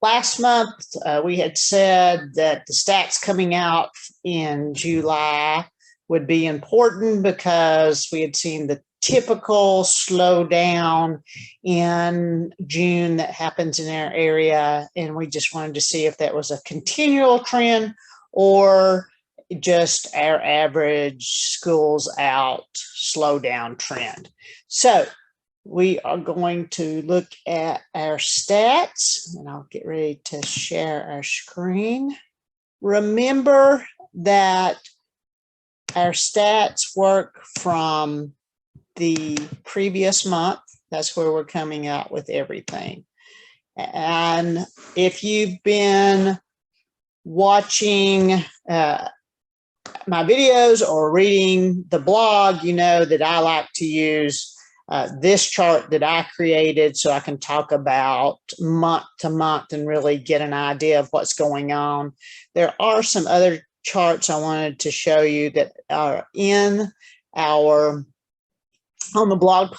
last month, we had said that the stats coming out in July would be important because we had seen the typical slowdown in June that happens in our area. And we just wanted to see if that was a continual trend or just our average schools out slowdown trend. So we are going to look at our stats, and I'll get ready to share our screen. Remember that our stats work from the previous month. That's where we're coming out with everything. And if you've been watching my videos or reading the blog, you know that I like to use this chart that I created so I can talk about month to month and really get an idea of what's going on. There are some other charts I wanted to show you that are in on the blog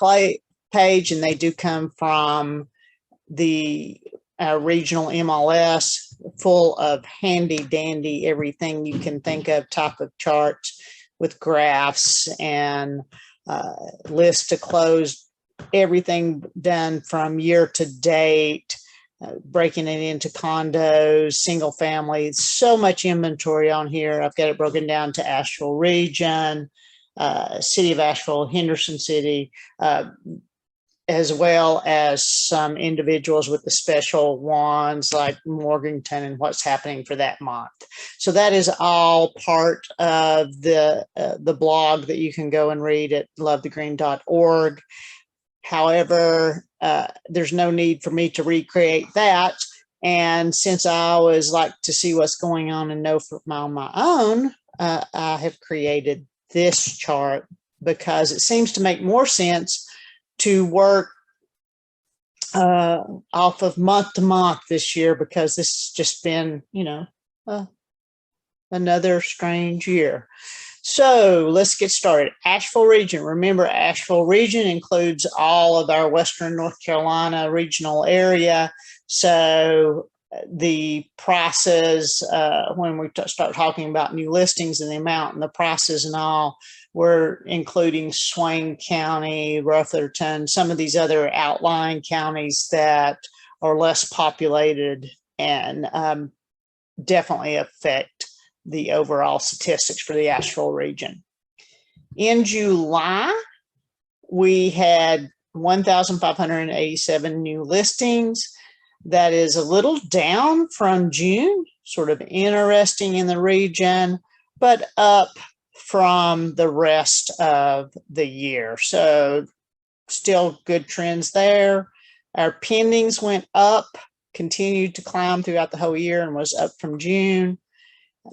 page, and they do come from the regional MLS, full of handy dandy everything you can think of type of charts with graphs and list to close, everything done from year to date, breaking it into condos, single family, so much inventory on here. I've got it broken down to Asheville Region, City of Asheville, Henderson City, as well as some individuals with the special ones like Morganton and what's happening for that month. So that is all part of the blog that you can go and read at lovethegreen.org. However, there's no need for me to recreate that. And since I always like to see what's going on and know on my own, I have created this chart because it seems to make more sense to work off of month to month this year, because this has just been, another strange year. So let's get started. Asheville Region. Remember, Asheville Region includes all of our Western North Carolina regional area. So the prices, when we start talking about new listings and the amount and the prices and all, we're including Swain County, Rutherford, some of these other outlying counties that are less populated and definitely affect the overall statistics for the Asheville region. In July, we had 1,587 new listings. That is a little down from June, sort of interesting in the region, but up from the rest of the year. So still good trends there. Our pendings went up, continued to climb throughout the whole year, and was up from June.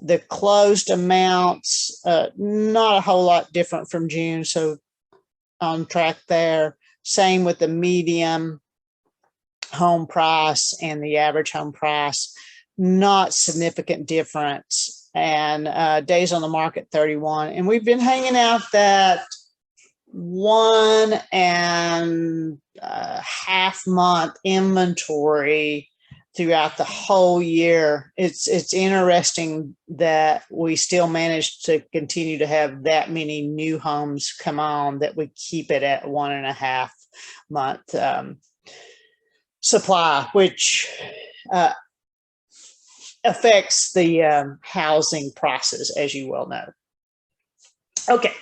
The closed amounts, not a whole lot different from June, so on track there. Same with the medium home price and the average home price, not significant difference. And days on the market, 31. And we've been hanging out that 1.5 month inventory throughout the whole year. It's interesting that we still managed to continue to have that many new homes come on, that we keep it at 1.5 month supply, which affects the housing prices, as you well know. Okay,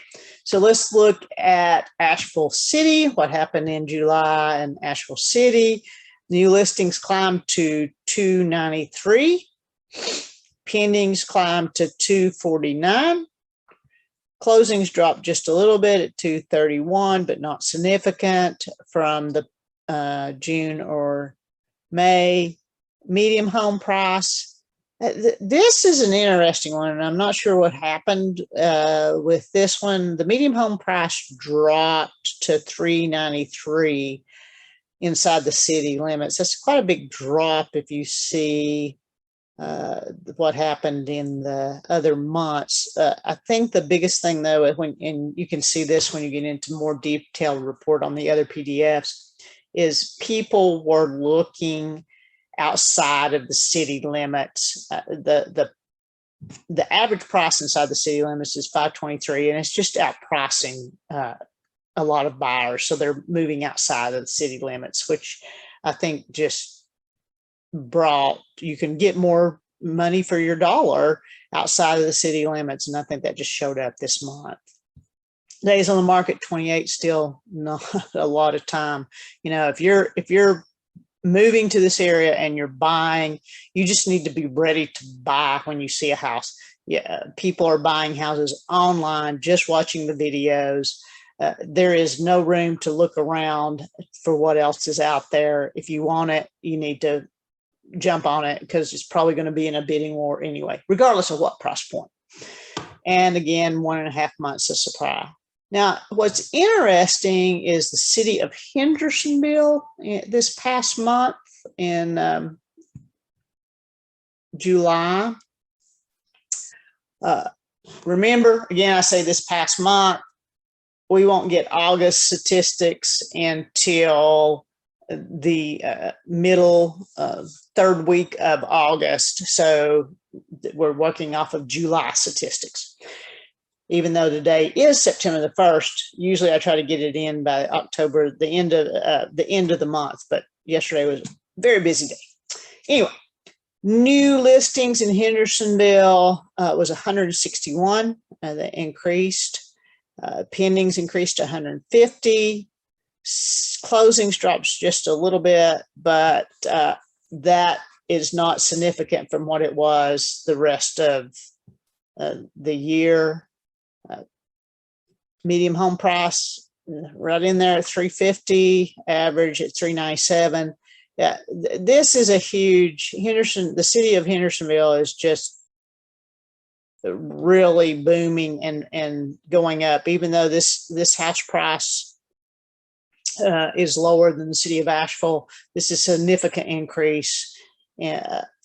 so let's look at Asheville City, what happened in July in Asheville City. New listings climbed to 293. Pendings climbed to 249. Closings dropped just a little bit at 231, but not significant from the June or May. Medium home price. This is an interesting one, and I'm not sure what happened with this one. The medium home price dropped to $393 inside the city limits. That's quite a big drop if you see what happened in the other months. I think the biggest thing, though, and you can see this when you get into more detailed report on the other PDFs, is people were looking outside of the city limits. The average price inside the city limits is 523, and it's just outpricing a lot of buyers. So they're moving outside of the city limits, which I think just you can get more money for your dollar outside of the city limits. And I think that just showed up this month. Days on the market, 28, still not a lot of time. If you're moving to this area and you're buying, you just need to be ready to buy when you see a house. Yeah, people are buying houses online, just watching the videos. There is no room to look around for what else is out there. If you want it, you need to jump on it because it's probably going to be in a bidding war anyway, regardless of what price point. And again, 1.5 months of supply. Now, what's interesting is the city of Hendersonville this past month in July. Remember, again, I say this past month, we won't get August statistics until the middle third week of August. So we're working off of July statistics. Even though today is September the 1st, usually I try to get it in by October, the end of the month. But yesterday was a very busy day. Anyway, new listings in Hendersonville was 161. They increased. Pendings increased to 150. Closings drops just a little bit, but that is not significant from what it was the rest of the year. Medium home price right in there at 350, average at 397. Yeah, this is a huge the city of Hendersonville is just really booming and going up, even though this house price is lower than the city of Asheville. This is a significant increase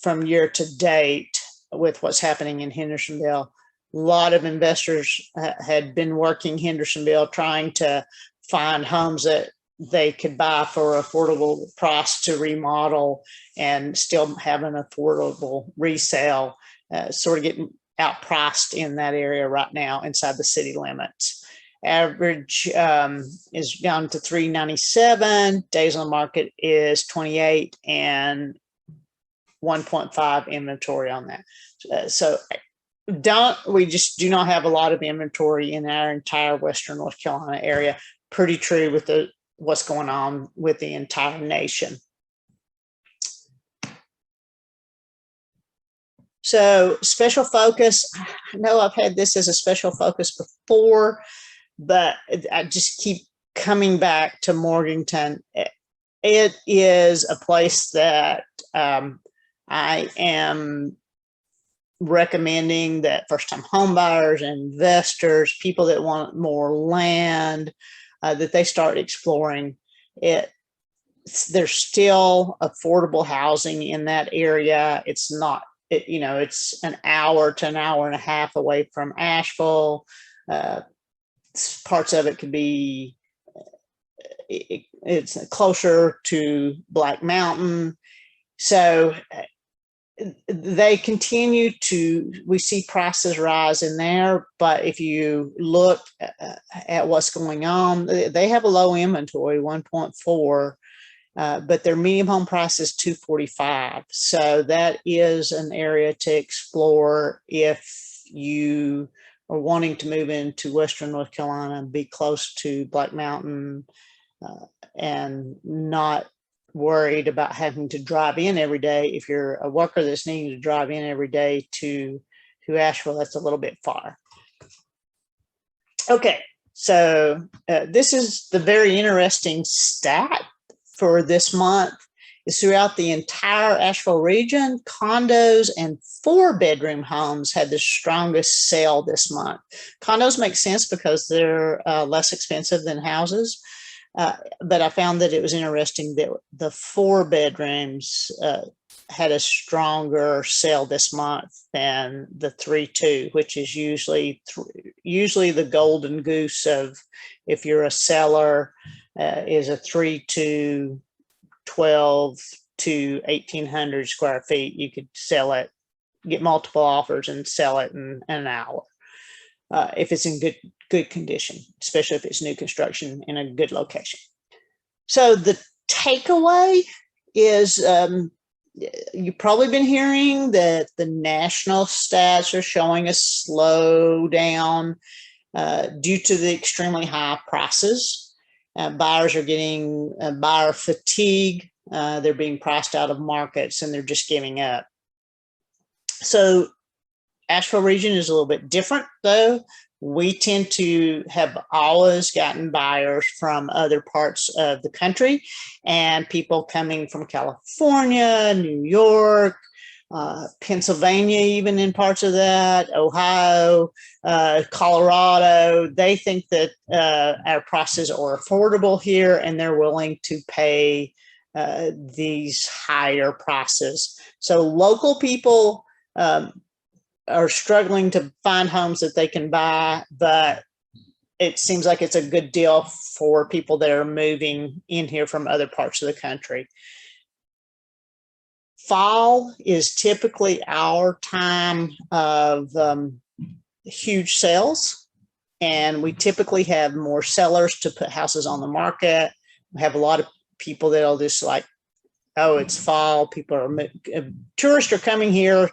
from year to date with what's happening in Hendersonville. A lot of investors had been working Hendersonville trying to find homes that they could buy for affordable price to remodel and still have an affordable resale, sort of getting outpriced in that area right now inside the city limits. Average is down to 397. Days on the market is 28 and 1.5 inventory on that. So we just do not have a lot of inventory in our entire Western North Carolina area. Pretty true with what's going on with the entire nation. So special focus, I know I've had this as a special focus before, but I just keep coming back to Morganton. It is a place that I am recommending that first-time home buyers, investors, people that want more land, that they start exploring it. There's still affordable housing in that area. It's not, it's an hour to an hour and a half away from Asheville. Parts of it could be, it's closer to Black Mountain. So they continue we see prices rise in there, but if you look at what's going on, they have a low inventory, 1.4, but their medium home price is 245. So that is an area to explore if you are wanting to move into Western North Carolina and be close to Black Mountain and not worried about having to drive in every day. If you're a worker that's needing to drive in every day to Asheville, that's a little bit far. Okay, so this is the very interesting stat for this month. Is throughout the entire Asheville region, condos and 4-bedroom homes had the strongest sale this month. Condos make sense because they're less expensive than houses. But I found that it was interesting that the 4 bedrooms had a stronger sale this month than the 3-2, which is usually the golden goose of, if you're a seller, is a 3-2, 12, to 1,800 square feet, you could sell it, get multiple offers and sell it in an hour. If it's in good condition, especially if it's new construction in a good location. So the takeaway is you've probably been hearing that the national stats are showing a slowdown due to the extremely high prices. Buyers are getting buyer fatigue. They're being priced out of markets and they're just giving up. So Asheville region is a little bit different though. We tend to have always gotten buyers from other parts of the country and people coming from California, New York, Pennsylvania, even in parts of that, Ohio, Colorado. They think that our prices are affordable here and they're willing to pay these higher prices. So local people are struggling to find homes that they can buy, but it seems like it's a good deal for people that are moving in here from other parts of the country. Fall is typically our time of huge sales, and we typically have more sellers to put houses on the market. We have a lot of people that'll just like, oh, it's fall. People are, tourists are coming here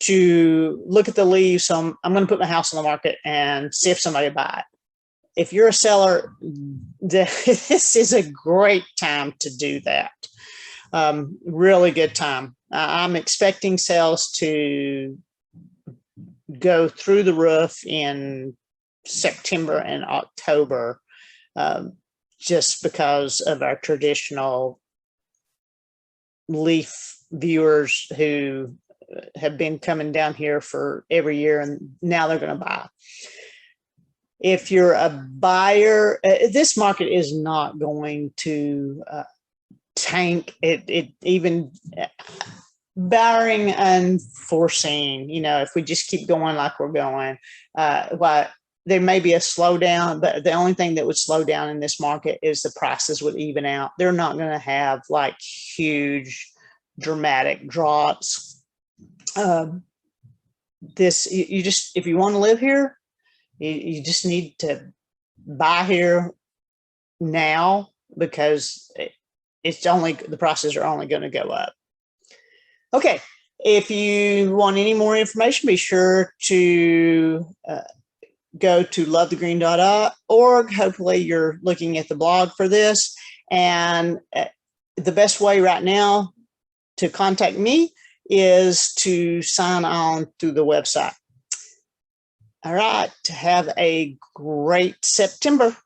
to look at the leaves. So I'm going to put my house on the market and see if somebody will buy it. If you're a seller, this is a great time to do that. Really good time. I'm expecting sales to go through the roof in September and October, just because of our traditional leaf viewers who have been coming down here for every year and now they're going to buy. If you're a buyer, this market is not going to tank. It even barring unforeseen, if we just keep going like we're going, there may be a slowdown, but the only thing that would slow down in this market is the prices would even out. They're not going to have like huge dramatic drops. If you want to live here, you just need to buy here now, because the prices are only going to go up. Okay. If you want any more information, be sure to go to lovethegreen.org. Hopefully you're looking at the blog for this. And the best way right now to contact me is to sign on through the website. All right. Have a great September.